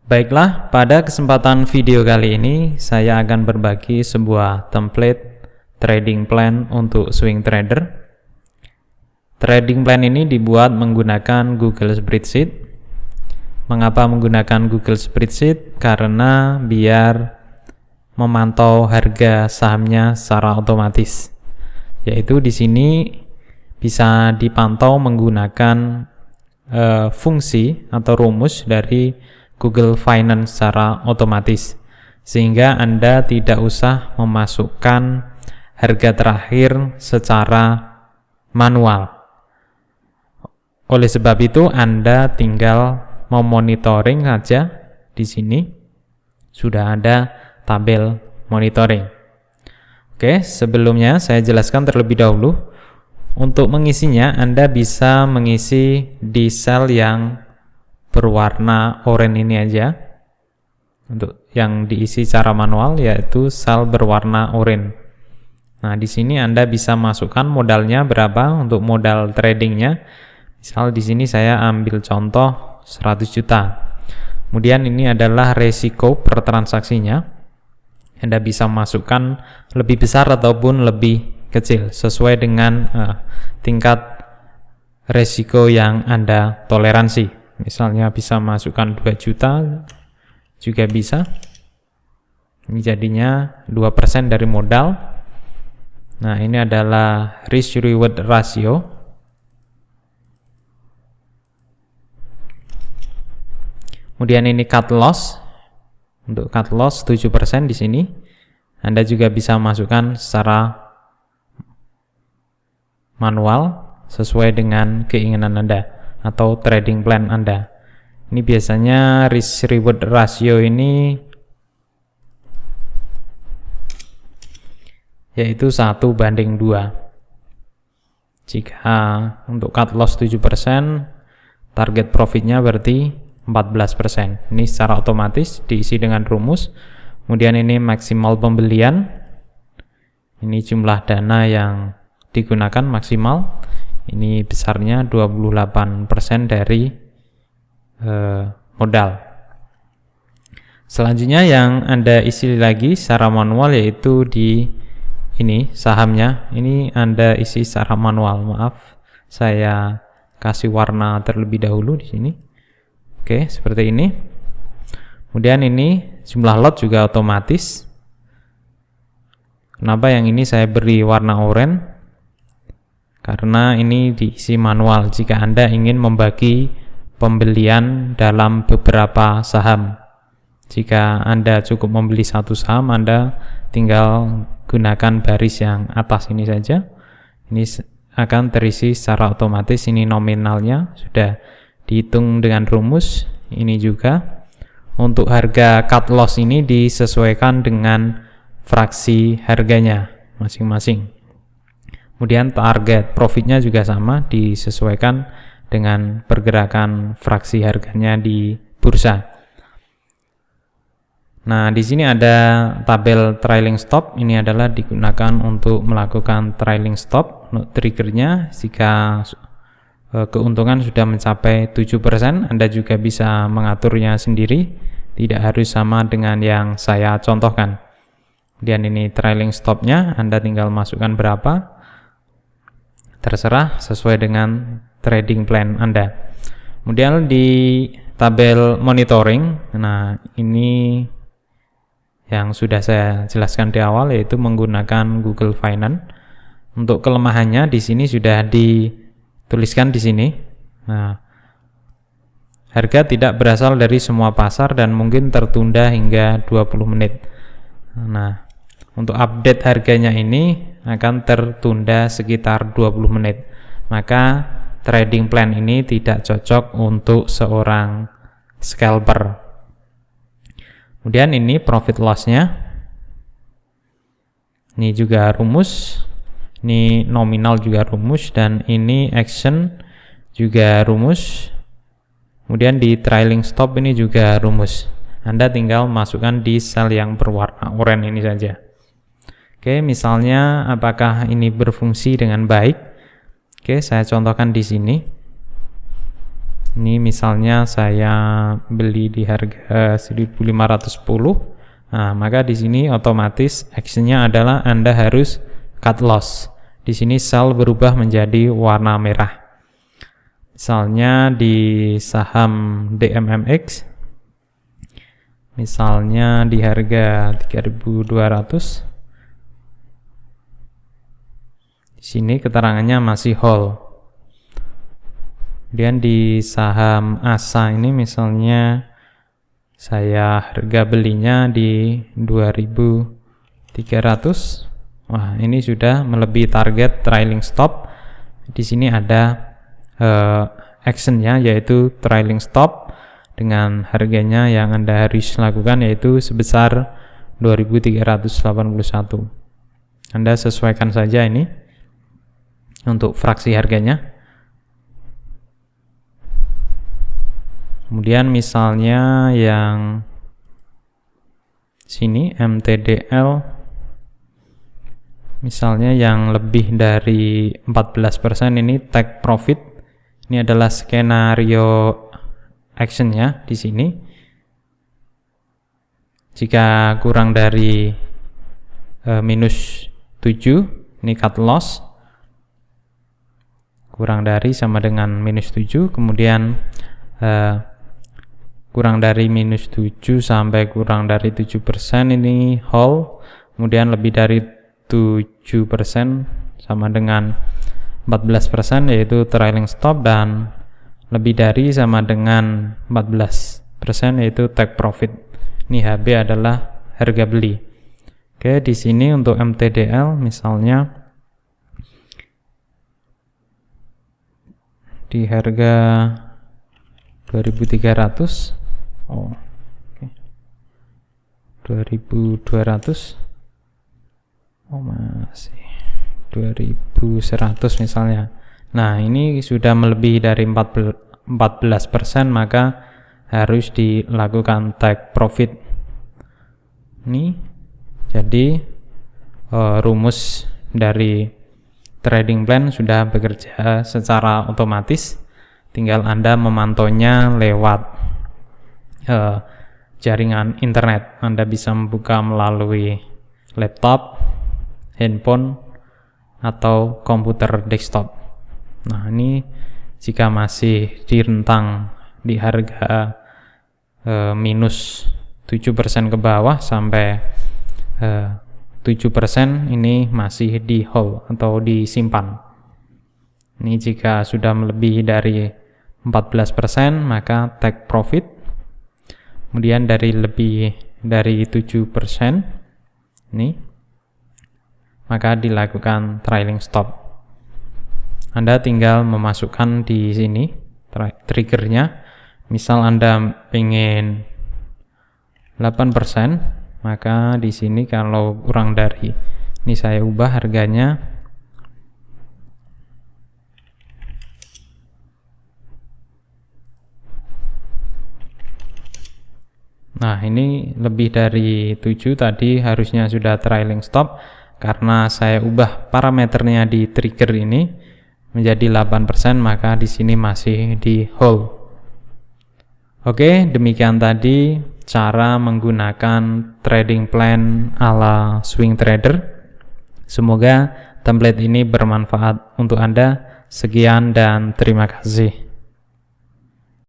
Baiklah, pada kesempatan video kali ini saya akan berbagi sebuah template trading plan untuk swing trader. Trading plan ini dibuat menggunakan Google Spreadsheet. Mengapa menggunakan Google Spreadsheet? Karena biar memantau harga sahamnya secara otomatis. Yaitu di sini bisa dipantau menggunakan fungsi atau rumus dari Google Finance secara otomatis, sehingga Anda tidak usah memasukkan harga terakhir secara manual. Oleh sebab itu Anda tinggal memonitoring saja. Di sini sudah ada tabel monitoring. Oke, sebelumnya saya jelaskan terlebih dahulu. Untuk mengisinya Anda bisa mengisi di sel yang berwarna oranye ini aja. Untuk yang diisi secara manual yaitu sel berwarna oranye. Nah, di sini Anda bisa masukkan modalnya berapa untuk modal tradingnya. Misal di sini saya ambil contoh 100 juta. Kemudian ini adalah resiko per transaksinya. Anda bisa masukkan lebih besar ataupun lebih kecil sesuai dengan tingkat resiko yang Anda toleransi. Misalnya bisa masukkan 2 juta juga bisa. Ini jadinya 2% dari modal. Nah, ini adalah risk reward ratio. Kemudian ini cut loss. Untuk cut loss 7% di sini. Anda juga bisa masukkan secara manual sesuai dengan keinginan Anda atau trading plan Anda. Ini biasanya risk reward ratio ini yaitu 1:2. Jika untuk cut loss 7%, target profitnya berarti 14%. Ini secara otomatis diisi dengan rumus. Kemudian ini maksimal pembelian. Ini jumlah dana yang digunakan maksimal. Ini besarnya 28% dari modal. Selanjutnya yang Anda isi lagi secara manual yaitu di ini sahamnya. Ini Anda isi secara manual. Maaf, saya kasih warna terlebih dahulu di sini. Oke, seperti ini. Kemudian ini jumlah lot juga otomatis. Kenapa yang ini saya beri warna oranye? Karena ini diisi manual jika Anda ingin membagi pembelian dalam beberapa saham. Jika Anda cukup membeli satu saham, Anda tinggal gunakan baris yang atas ini saja. Ini akan terisi secara otomatis. Ini nominalnya sudah dihitung dengan rumus. Ini juga untuk harga cut loss ini disesuaikan dengan fraksi harganya masing-masing. Kemudian target profitnya juga sama, disesuaikan dengan pergerakan fraksi harganya di bursa. Nah, di sini ada tabel trailing stop. Ini adalah digunakan untuk melakukan trailing stop. Triggernya jika keuntungan sudah mencapai 7%, Anda juga bisa mengaturnya sendiri. Tidak harus sama dengan yang saya contohkan. Kemudian ini trailing stopnya, Anda tinggal masukkan berapa. Terserah sesuai dengan trading plan Anda. Kemudian di tabel monitoring, nah ini yang sudah saya jelaskan di awal yaitu menggunakan Google Finance. Untuk kelemahannya di sini sudah dituliskan di sini. Nah, harga tidak berasal dari semua pasar dan mungkin tertunda hingga 20 menit. Nah, untuk update harganya ini akan tertunda sekitar 20 menit. Maka trading plan ini tidak cocok untuk seorang scalper. Kemudian ini profit loss-nya. Ini juga rumus. Ini nominal juga rumus dan ini action juga rumus. Kemudian di trailing stop ini juga rumus. Anda tinggal masukkan di sel yang berwarna oranye ini saja. Oke, misalnya apakah ini berfungsi dengan baik? Oke, saya contohkan di sini. Ini misalnya saya beli di harga 1.510. Nah, maka di sini otomatis actionnya adalah Anda harus cut loss. Di sini sell berubah menjadi warna merah. Misalnya di saham DMMX, misalnya di harga 3.200. Di sini keterangannya masih hold. Kemudian di saham ASA ini misalnya saya harga belinya di 2.300. Wah, ini sudah melebihi target trailing stop. Di sini ada actionnya, yaitu trailing stop dengan harganya yang Anda harus lakukan yaitu sebesar 2.381. Anda sesuaikan saja ini untuk fraksi harganya. Kemudian misalnya yang sini MTDL, misalnya yang lebih dari 14% ini take profit. Ini adalah skenario actionnya di sini. Jika kurang dari minus 7, ini cut loss. Kurang dari sama dengan minus 7, kemudian kurang dari minus 7 sampai kurang dari 7% ini hold, kemudian lebih dari 7% sama dengan 14% yaitu trailing stop, dan lebih dari sama dengan 14% yaitu take profit. Ini HB adalah harga beli. Oke, di sini untuk MTDL misalnya di harga 2.300. Oh, oke. 2.200. Oh, masih 2.100 misalnya. Nah, ini sudah melebihi dari 14%, maka harus dilakukan take profit. Ini jadi rumus dari trading plan sudah bekerja secara otomatis. Tinggal Anda memantaunya lewat jaringan internet. Anda bisa membuka melalui laptop, handphone, atau komputer desktop. Nah, ini jika masih di rentang di harga minus 7% ke bawah sampai 7%, ini masih di hold atau disimpan. Ini jika sudah melebihi dari 14%, maka take profit. Kemudian dari lebih dari 7% ini, maka dilakukan trailing stop. Anda tinggal memasukkan di sini triggernya. Misal Anda ingin 8%, maka di sini kalau kurang dari ini saya ubah harganya. Nah, ini lebih dari 7 tadi harusnya sudah trailing stop. Karena saya ubah parameternya di trigger ini menjadi 8%, maka di sini masih di hold. Oke, demikian tadi cara menggunakan trading plan ala swing trader. Semoga template ini bermanfaat untuk Anda. Sekian dan terima kasih.